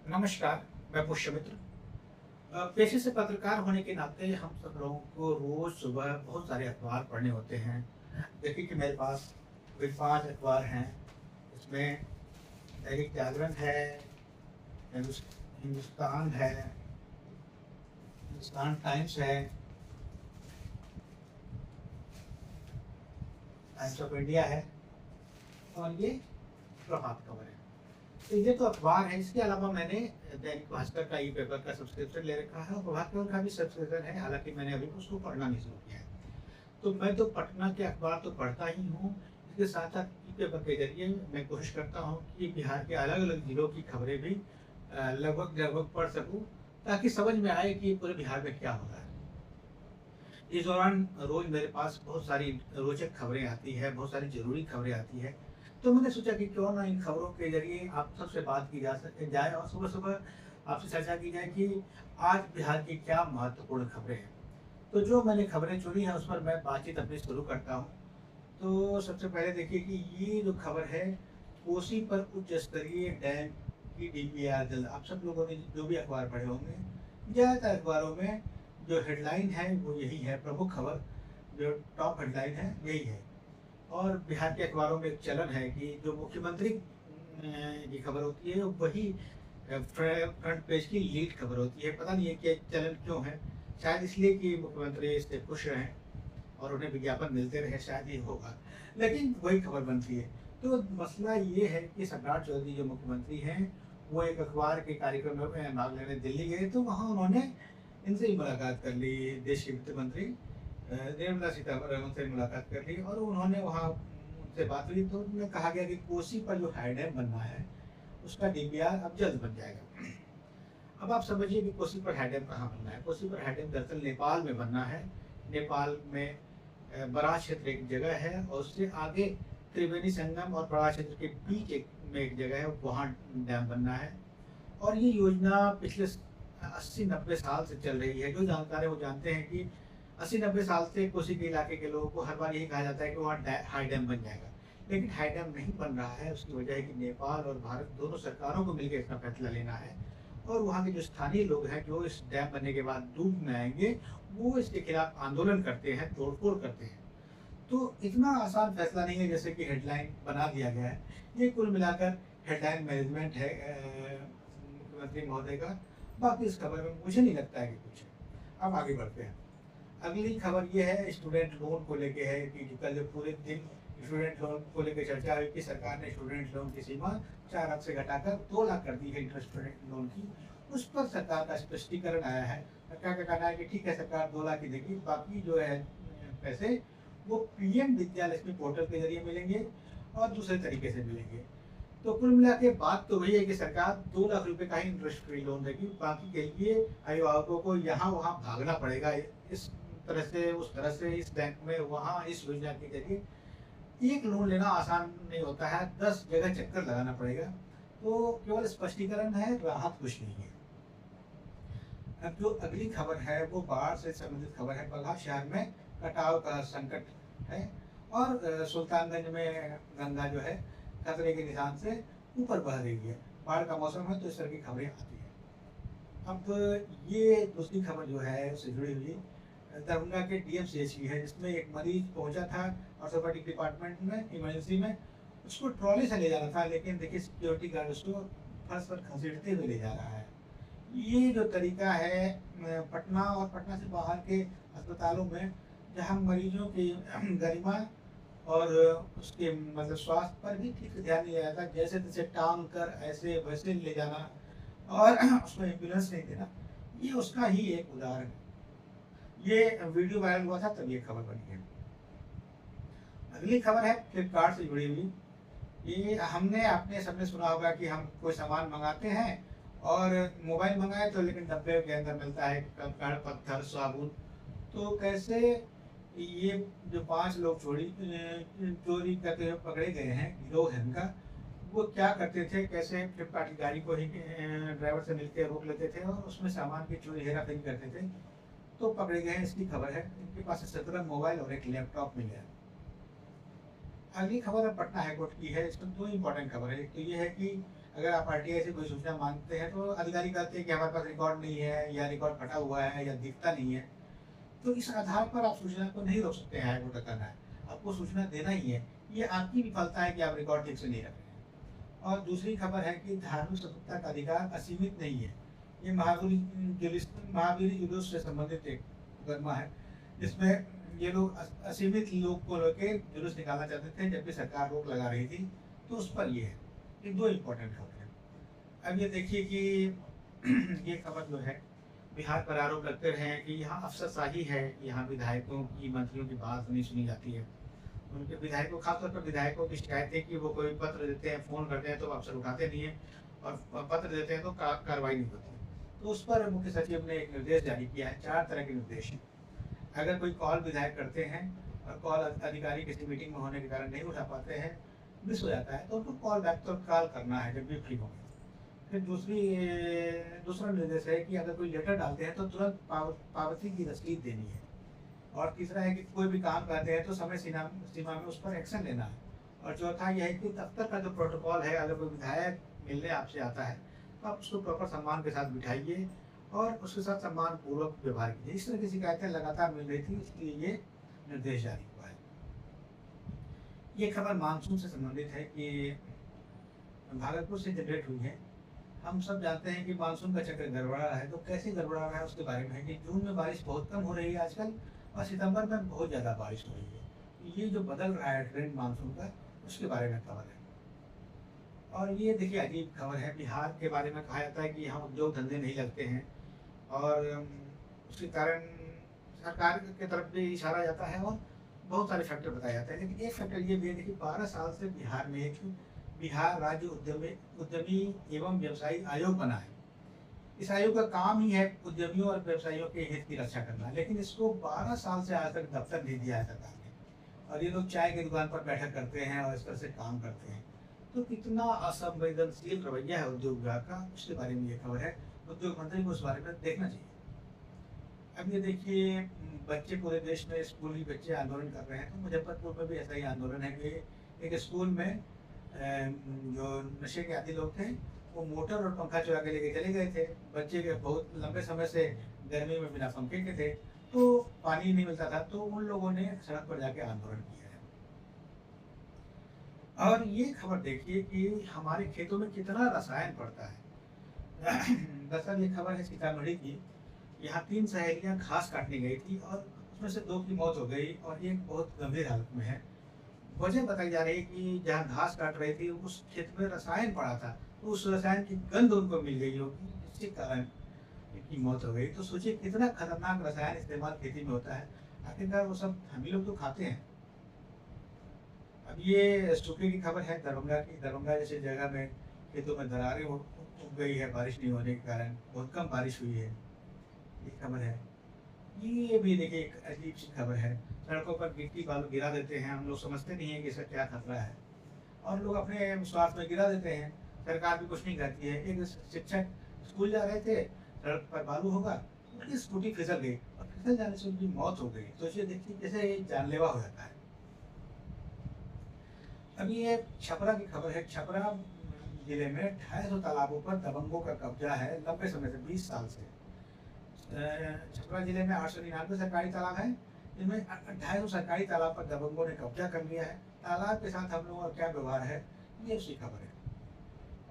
नमस्कार। मैं पुष्यमित्र। पेशे से पत्रकार होने के नाते हम सब लोगों को रोज सुबह बहुत सारे अखबार पढ़ने होते हैं। देखिए कि मेरे पास कोई 5 अखबार हैं। इसमें दैनिक जागरण है, हिंदुस हिंदुस्तान है, हिंदुस्तान टाइम्स है, टाइम्स ऑफ इंडिया है और ये प्रभात खबर है। तो ये तो अखबार है। इसके अलावा मैंने दैनिक भास्कर का ई पेपर का सब्सक्रिप्शन ले रखा है और प्रभात खबर का भी सब्सक्रिप्शन है, हालांकि मैंने अभी उसको पढ़ना नहीं शुरू किया है। तो मैं तो पटना के अखबार तो पढ़ता ही हूँ। इसके साथ साथ ई पेपर के जरिए मैं कोशिश करता हूँ कि बिहार के अलग अलग जिलों की खबरें भी लगभग लगभग पढ़ सकूँ, ताकि समझ में आए कि पूरे बिहार में क्या हो रहा है। इस दौरान रोज मेरे पास बहुत सारी रोचक खबरें आती है, बहुत सारी जरूरी खबरें आती है। तो मैंने सोचा कि क्यों ना इन खबरों के जरिए आप सबसे बात की जा सके जाए और सुबह सुबह आपसे चर्चा की जाए कि आज बिहार की क्या महत्वपूर्ण खबरें हैं। तो जो मैंने खबरें चुनी है उस पर मैं बातचीत अपनी शुरू करता हूँ। तो सबसे पहले देखिए कि ये जो खबर है, कोसी पर उच्च स्तरीय डैम की डीपीआर जल्द। आप सब लोगों ने जो भी अखबार पढ़े होंगे, ज़्यादातर अखबारों में जो हेडलाइन है वो यही है। प्रमुख खबर जो टॉप हेडलाइन है यही है। और बिहार के अखबारों में एक चलन है कि जो मुख्यमंत्री की खबर होती है वही फ्रंट पेज की लीड खबर होती है। पता नहीं है कि चलन क्यों है। शायद इसलिए कि मुख्यमंत्री इससे खुश रहें और उन्हें विज्ञापन मिलते रहे, शायद ये होगा। लेकिन वही खबर बनती है। तो मसला ये है कि सम्राट चौधरी जो मुख्यमंत्री हैं, वो एक अखबार के कार्यक्रम में भाग लेने दिल्ली गए, तो वहाँ उन्होंने इनसे ही मुलाकात कर ली। देश के वित्त मंत्री निर्मला सीतारमण से मुलाकात कर ली और उन्होंने वहाँ उनसे बात हुई। तो उन्होंने कहा गया कि कोसी पर जो हाई डैम बनना है उसका डीपीआर अब जल्द बन जाएगा। अब आप समझिए कि कोसी पर हाई डैम कहाँ बनना है। कोसी पर हाई डैम दरअसल नेपाल में बनना है। नेपाल में बराज क्षेत्र एक जगह है और उससे आगे त्रिवेणी संगम और बराज क्षेत्र के बीच में एक जगह है, वहाँ डैम बनना है। और ये योजना पिछले 80-90 साल से चल रही है। जो जानकार है वो जानते हैं कि 80-90 साल से कोसी के इलाके के लोगों को हर बार यही कहा जाता है कि वहाँ हाई डैम बन जाएगा, लेकिन हाई डैम नहीं बन रहा है। उसकी वजह है कि नेपाल और भारत दोनों सरकारों को मिलकर इसका फैसला लेना है और वहाँ के जो स्थानीय लोग हैं, जो इस डैम बनने के बाद डूब में आएंगे, वो इसके खिलाफ आंदोलन करते हैं, तोड़फोड़ करते हैं। तो इतना आसान फैसला नहीं है जैसे कि हेडलाइन बना दिया गया है। ये कुल मिलाकर हेडलाइन मैनेजमेंट है मुख्यमंत्री महोदय का। बाकी इस खबर में मुझे नहीं लगता है कि कुछ है। अब आगे बढ़ते हैं। अगली खबर ये है, स्टूडेंट लोन को लेके है कि कल जो पूरे दिन स्टूडेंट लोन को लेकर चर्चा हुई कि सरकार ने स्टूडेंट लोन की सीमा 4 लाख से घटाकर 2 लाख कर दी है इंटरेस्ट स्टूडेंट लोन की। उस पर सरकार का स्पष्टीकरण आया है। सरकार का कहना है कि ठीक है, सरकार 2 लाख ही देगी, बाकी जो है पैसे वो पीएम विद्यालक्ष्मी पोर्टल के जरिए मिलेंगे और दूसरे तरीके से मिलेंगे। तो कुल मिला के बात तो वही है कि सरकार 2 लाख रुपए का ही इंटरेस्ट फ्री लोन देगी, बाकी के लिए अभिभावकों को यहाँ वहाँ भागना पड़ेगा। इस तरह से उस तरह से, इस बैंक में, वहाँ इस योजना के जरिए एक लोन लेना आसान नहीं होता है, 10 जगह चक्कर लगाना पड़ेगा। तो केवल स्पष्टीकरण है, राहत कुछ नहीं है। अब जो अगली खबर है वो बाढ़ से संबंधित खबर है। बगहा शहर में कटाव का संकट है और सुल्तानगंज में गंगा जो है खतरे के निशान से ऊपर बह रही है। बाढ़ का मौसम है तो इस तरह की खबरें आती हैं। अब ये दूसरी खबर जो है उससे जुड़ी हुई दरभंगा के डीएमसीएच की है, जिसमें एक मरीज पहुंचा था ऑर्थोपेडिक डिपार्टमेंट में इमरजेंसी में। उसको ट्रॉली से ले जाना था, लेकिन देखिए सिक्योरिटी गार्ड उसको फर्श पर घसीटते हुए ले जा रहा है। ये जो तरीका है पटना और पटना से बाहर के अस्पतालों में, जहाँ मरीजों की गरिमा और उसके मतलब स्वास्थ्य पर भी ठीक से ध्यान नहीं दिया जाता, जैसे तैसे टांग कर ऐसे वैसे ले जाना और उसको एम्बुलेंस नहीं देना, ये उसका ही एक उदाहरण है। ये वीडियो वायरल हुआ था तब ये खबर बनी है। अगली खबर है फ्लिपकार्ट से जुड़ी हुई। ये हमने आपने सबने सुना होगा कि हम कोई सामान मंगाते हैं और मोबाइल मंगाए तो लेकिन डब्बे के अंदर मिलता है कंकड़ पत्थर साबुन। तो कैसे ये जो 5 लोग चोरी करते हुए पकड़े गए हैं, गिरोह है इनका, वो क्या करते थे, कैसे फ्लिपकार्ट की गाड़ी को ही ड्राइवर से मिलकर रोक लेते थे और उसमें सामान की चोरी हेरा फेरी करते थे, तो पकड़े गए हैं। इसकी खबर है। इनके पास 17 मोबाइल और एक लैपटॉप मिले हैं। अगली खबर है पटना हाईकोर्ट की है। इसमें 2 इम्पोर्टेंट खबर है। एक तो ये है कि अगर आप आरटीआई से कोई सूचना मांगते हैं तो अधिकारी कहते हैं कि हमारे पास रिकॉर्ड नहीं है, या रिकॉर्ड फटा हुआ है, या दिखता नहीं है। तो इस आधार पर आप सूचना को नहीं रोक सकते हैं, हाईकोर्ट का कहना है। आपको सूचना देना ही है। ये आपकी विफलता है कि आप रिकॉर्ड ठीक से नहीं रख रहे हैं। और दूसरी खबर है कि धार्मिक स्वतंत्रता का अधिकार असीमित नहीं है। ये महावीर जुलूस से संबंधित एक मुकदमा है, जिसमें ये लोग असीमित लोग को लेके जुलूस निकालना चाहते थे, जबकि सरकार रोक लगा रही थी। तो उस पर ये है। ये दो इम्पोर्टेंट खबर है। अब ये देखिए कि ये खबर जो है, बिहार पर आरोप लगते रहे हैं कि यहाँ अफसरशाही है, यहाँ विधायकों की, मंत्रियों की बात नहीं सुनी जाती है। उनके विधायकों, खासतौर पर विधायकों की शिकायत है कि वो कोई पत्र देते हैं, फ़ोन करते हैं तो अफसर उठाते नहीं हैं, और पत्र देते हैं तो कार्रवाई नहीं होती। तो उस पर मुख्य सचिव ने एक निर्देश जारी किया है। 4 तरह के निर्देश हैं। अगर कोई कॉल विधायक करते हैं और कॉल अधिकारी किसी मीटिंग में होने के कारण नहीं उठा पाते हैं, मिस हो जाता है, तो उनको कॉल बैक तो कॉल करना है जब भी फ्री होंगे। फिर दूसरा निर्देश है कि अगर कोई लेटर डालते हैं तो तुरंत पावती की रसीद देनी है। और तीसरा है कि कोई भी काम करते हैं तो समय सीमा में उस पर एक्शन लेना है। और चौथा यह है कि दफ्तर का जो प्रोटोकॉल है, अगर कोई विधायक मिलने आपसे आता है तो आप उसको प्रॉपर सम्मान के साथ बिठाइए और उसके साथ सम्मान पूर्वक व्यवहार कीजिए। इस तरह की शिकायतें लगातार मिल रही थी, इसलिए ये निर्देश जारी हुआ है। ये खबर मानसून से संबंधित है कि भागलपुर से जनरेट हुई है। हम सब जानते हैं कि मानसून का चक्र गड़बड़ा रहा है, तो कैसे गड़बड़ा रहा है उसके बारे में है कि जून में बारिश बहुत कम हो रही है आजकल, और सितंबर में बहुत ज़्यादा बारिश हो रही है। ये जो बदल रहा है ट्रेंड मानसून का, उसके बारे में खबर है। और ये देखिए अजीब खबर है, बिहार के बारे में कहा जाता है कि यहाँ उद्योग धंधे नहीं लगते हैं, और उसके कारण सरकार की तरफ भी इशारा जाता है, और बहुत सारे फैक्टर बताए जाते हैं। लेकिन एक फैक्टर ये भी है, देखिए 12 साल से बिहार में एक बिहार राज्य उद्यमी एवं व्यवसायी आयोग बना है। इस आयोग का काम ही है उद्यमियों और व्यवसायियों के हित की रक्षा करना, लेकिन इसको 12 साल से आज तक दफ्तर नहीं दिया है सरकार ने। और ये लोग चाय की दुकान पर बैठक करते हैं और इस तरह से काम करते हैं। तो कितना असंवेदनशील रवैया है उद्योग विभाग का, उसके बारे में ये खबर है। उद्योग मंत्री को उस बारे में देखना चाहिए। अब ये देखिए, बच्चे पूरे देश में स्कूली बच्चे आंदोलन कर रहे हैं, तो मुजफ्फरपुर में भी ऐसा ही आंदोलन है कि एक स्कूल में जो नशे के आदी लोग थे, वो मोटर और पंखा चुरा के लेके चले गए थे। बच्चे के बहुत लंबे समय से गर्मी में बिना पंखे के थे, तो पानी नहीं मिलता था, तो उन लोगों ने सड़क पर जाके आंदोलन किया है। और ये खबर देखिए कि हमारे खेतों में कितना रसायन पड़ता है। दरअसल ये खबर है सीतामढ़ी की। यहाँ 3 सहेलियाँ घास काटने गई थी और उसमें से 2 की मौत हो गई और एक बहुत गंभीर हालत में है। वजह बताई जा रही है कि जहाँ घास काट रही थी उस खेत में रसायन पड़ा था, तो उस रसायन की गंध उनको मिल गई होगी, जिसके कारण इनकी मौत हो गई। तो सोचिए कितना खतरनाक रसायन इस्तेमाल खेती में होता है। आखिरकार वो सब हम ही लोग तो खाते हैं। अब ये सूखे की खबर है दरभंगा की। दरभंगा जैसी जगह में खेतों में दरारें उग गई है बारिश नहीं होने के कारण, बहुत कम बारिश हुई है। ये खबर है। ये भी देखिए एक अजीब सी खबर है। सड़कों पर गिट्टी बालू गिरा देते हैं, हम लोग समझते नहीं है कि इसका क्या खतरा है, और लोग अपने स्वार्थ में गिरा देते हैं। सरकार भी कुछ नहीं करती है। एक शिक्षक स्कूल जा रहे थे, सड़क पर बालू होगा, उनकी स्कूटी फिसल गई और फिसल जाने से उनकी मौत हो गई। सोचिए, देखिए कैसे ये जानलेवा हो जाता है। अब ये छपरा की खबर है। छपरा जिले में 250 तालाबों पर दबंगों का कब्जा है लंबे समय से, 20 साल से। छपरा जिले में 899 सरकारी तालाब हैं, जिनमें 250 सरकारी तालाब पर दबंगों ने कब्जा कर लिया है। तालाब के साथ हम लोगों का क्या व्यवहार है, ये उसकी खबर है।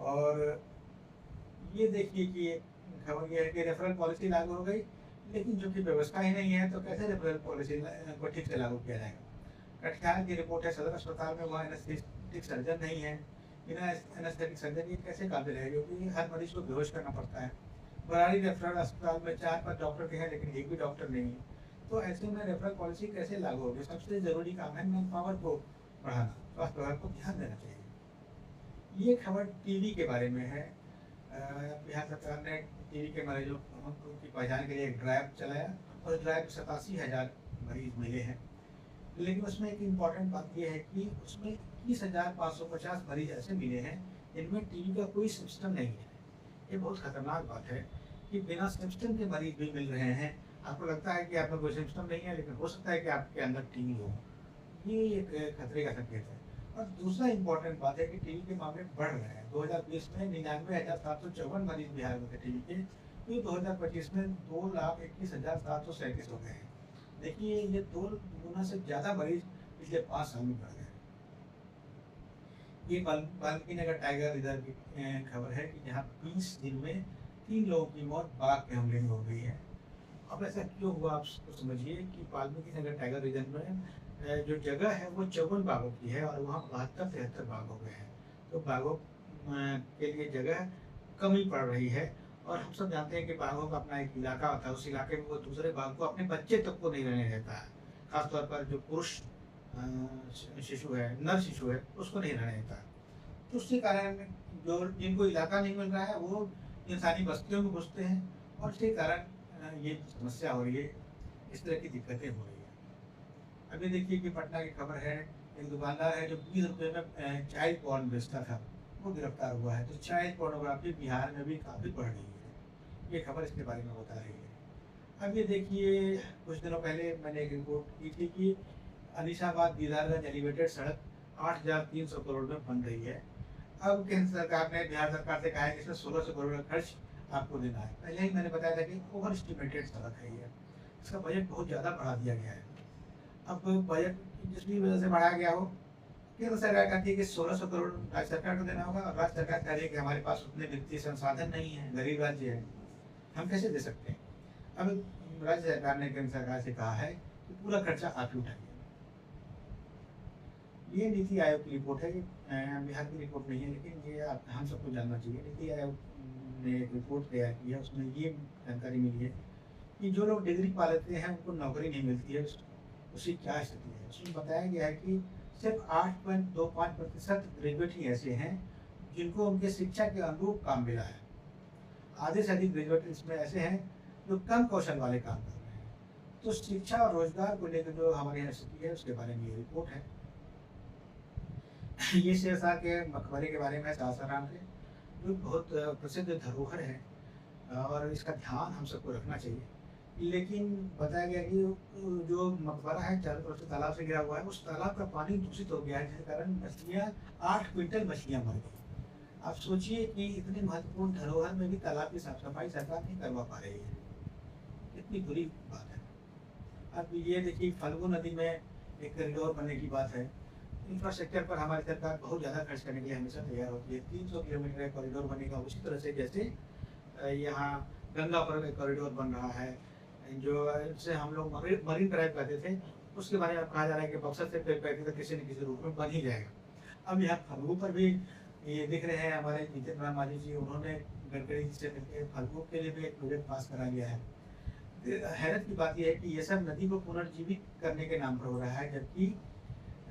और ये देखिए कि खबर ये है कि रेफरल पॉलिसी लागू हो गई, लेकिन जो कि व्यवस्था ही नहीं है, तो कैसे रेफरल पॉलिसी को ठीक से लागू किया जाएगा। कटिहार की रिपोर्ट है, सदर अस्पताल में वहाँ एनेस्थेटिक सर्जन नहीं है। बिना एनेस्थेटिक सर्जन ये कैसे काम चलेगा, क्योंकि हर मरीज को बेहोश करना पड़ता है। बराड़ी रेफरल अस्पताल में 4-5 डॉक्टर के हैं, लेकिन एक भी डॉक्टर नहीं है। तो ऐसे में रेफरल पॉलिसी कैसे लागू होगी। सबसे जरूरी काम है मैन पावर को बढ़ाना, स्वास्थ्य विभाग को ध्यान देना चाहिए। ये खबर टीवी के बारे में है। बिहार सरकार ने टीवी के मरीजों की पहचान के लिए एक ड्राइव चलाया, और इस ड्राइव में 87,000 मरीज मिले हैं। लेकिन उसमें एक इम्पॉर्टेंट बात यह है कि उसमें 21,550 मरीज ऐसे मिले हैं जिनमें टीवी का कोई सिस्टम नहीं है। ये बहुत खतरनाक बात है कि बिना सिस्टम के मरीज भी मिल रहे हैं। आपको लगता है कि आप में कोई सिस्टम नहीं है, लेकिन हो सकता है कि आपके अंदर टीवी हो। ये एक खतरे का संकेत है। और दूसरा इम्पोर्टेंट बात है कि टीबी के मामले बढ़ रहे हैं। 2020 में 99,754 मरीज बिहार में थे टीबी के, तो 2025 में 2,21,737 हो गए हैं। देखिए ये 2 गुना से ज़्यादा मरीज पिछले 5 साल में बढ़ गए हैं। ये वाल्मीकि नगर टाइगर रिजर्व की खबर है कि जहाँ 20 दिन में 3 लोगों की मौत बाघ के हमले में हो गई है। अब ऐसा क्यों हुआ आप समझिए कि वाल्मीकि नगर टाइगर रिजर्व में जो जगह है वो 54 बाघों की है और वहाँ 72-73 बाघ हो गए हैं। तो बाघों के लिए जगह कमी पड़ रही है और हम सब जानते हैं कि बाघों का अपना एक इलाका होता है, उस इलाके में वो दूसरे बाघ को, अपने बच्चे तक को नहीं रहने देता है। खासतौर पर जो पुरुष शिशु है, नर शिशु है, उसको नहीं रहने देता। तो उसके कारण जो जिनको इलाका नहीं मिल रहा है वो इंसानी बस्तियों में घुसते हैं और उसके कारण ये समस्या हो रही है, इस तरह की दिक्कतें हो रही है। अभी देखिए कि पटना की खबर है, एक दुकानदार है जो 20 रुपये में चाइल्ड पॉर्न बेचता था, वो गिरफ्तार हुआ है। तो चाइल्ड पोर्नोग्राफी बिहार में भी काफ़ी बढ़ रही है, ये खबर इसके बारे में बता रही है। अब ये देखिए कुछ दिनों पहले मैंने एक रिपोर्ट की थी कि अलीशाबाद दीदारगंज एलिवेटेड सड़क 8,300 करोड़ में बन रही है। अब केंद्र सरकार ने बिहार सरकार से कहा है कि इसमें 1600 करोड़ का खर्च आपको देना है। पहले ही मैंने बताया था कि ओवर एस्टिमेटेड सड़क है ये, इसका बजट बहुत ज़्यादा बढ़ा दिया गया है। अब बजट जिस भी वजह से बढ़ाया गया हो, केंद्र सरकार कहती है कि 1600 करोड़ राज्य सरकार को देना होगा और राज्य सरकार कह रही है कि हमारे पास उतने वित्तीय संसाधन नहीं है, गरीब राज्य है, हम कैसे दे सकते हैं। अब राज्य सरकार ने केंद्र सरकार से कहा है कि पूरा खर्चा आप ही उठाइए। ये नीति आयोग की रिपोर्ट है, बिहार की रिपोर्ट नहीं है, लेकिन ये हम सबको जानना चाहिए। नीति आयोग ने एक रिपोर्ट तैयार की है, उसमें ये जानकारी मिली है कि जो लोग डिग्री पा लेते हैं उनको नौकरी नहीं मिलती है, उसकी क्या स्थिति है। उसमें बताया गया है कि सिर्फ 8.25% ग्रेजुएट ही ऐसे हैं जिनको उनके शिक्षा के अनुरूप काम मिला है। आधे से अधिक ग्रेजुएट इसमें ऐसे हैं जो कम कौशल वाले काम कर रहे हैं। तो शिक्षा और रोजगार को लेकर जो हमारे यहाँ स्थिति है उसके बारे में ये रिपोर्ट है। ये शेरशाह के मकबरे के बारे में, सासाराम के, जो बहुत प्रसिद्ध धरोहर है और इसका ध्यान हम सबको रखना चाहिए। लेकिन बताया गया कि जो मकबरा है चारों तरफ से तालाब से घिरा हुआ है, उस तालाब का पानी दूषित हो गया है, जिसके कारण मछलियाँ 8 क्विंटल मछलियाँ मर गई। आप सोचिए कि इतने महत्वपूर्ण धरोहर में भी तालाब की साफ सफाई सरकार नहीं करवा पा रही है, कितनी बुरी बात है। अब ये देखिए फल्गु नदी में एक कॉरिडोर बनने की बात है। इंफ्रास्ट्रक्चर पर हमारी सरकार बहुत ज़्यादा खर्च करने के लिए हमेशा तैयार होती है। 300 किलोमीटर का कॉरिडोर बनेगा, उसी तरह से जैसे यहाँ गंगा पर एक कॉरिडोर बन रहा है, जो जिसे हम लोग मरीन ड्राइव कहते थे, उसके बारे में कहा जा रहा है कि बक्सर से पैकेज किसी न किसी रूप में बन ही जाएगा। अब यहाँ फल्गु पर भी ये दिख रहे हैं, हमारे जीतन राम मांझी जी, उन्होंने गडकरी जी से मिलकर फल्गु के लिए भी एक प्रोजेक्ट पास करा लिया है। हैरत की बात यह है कि ये सब नदी को पुनर्जीवित करने के नाम पर हो रहा है, जबकि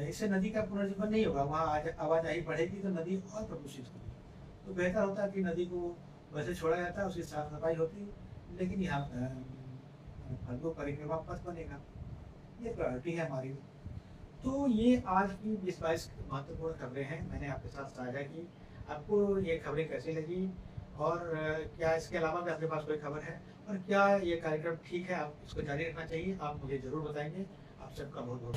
इससे नदी का पुनर्जीवन नहीं होगा। वहाँ आवाजाही बढ़ेगी तो नदी और प्रदूषित होगी। तो बेहतर होता कि नदी को वैसे छोड़ा जाता, उसकी साफ सफाई होती, लेकिन यहाँ फल्गु परिक्रमा पथ बनेगा, ये प्रायोरिटी है हमारी। तो ये आज की 20-22 महत्वपूर्ण खबरें हैं, मैंने आपके साथ साझा की। आपको ये खबरें कैसी लगी और क्या इसके अलावा भी आपके पास कोई खबर है और क्या ये कार्यक्रम ठीक है, आप इसको जारी रखना चाहिए, आप मुझे ज़रूर बताएंगे। आप सबका बहुत बहुत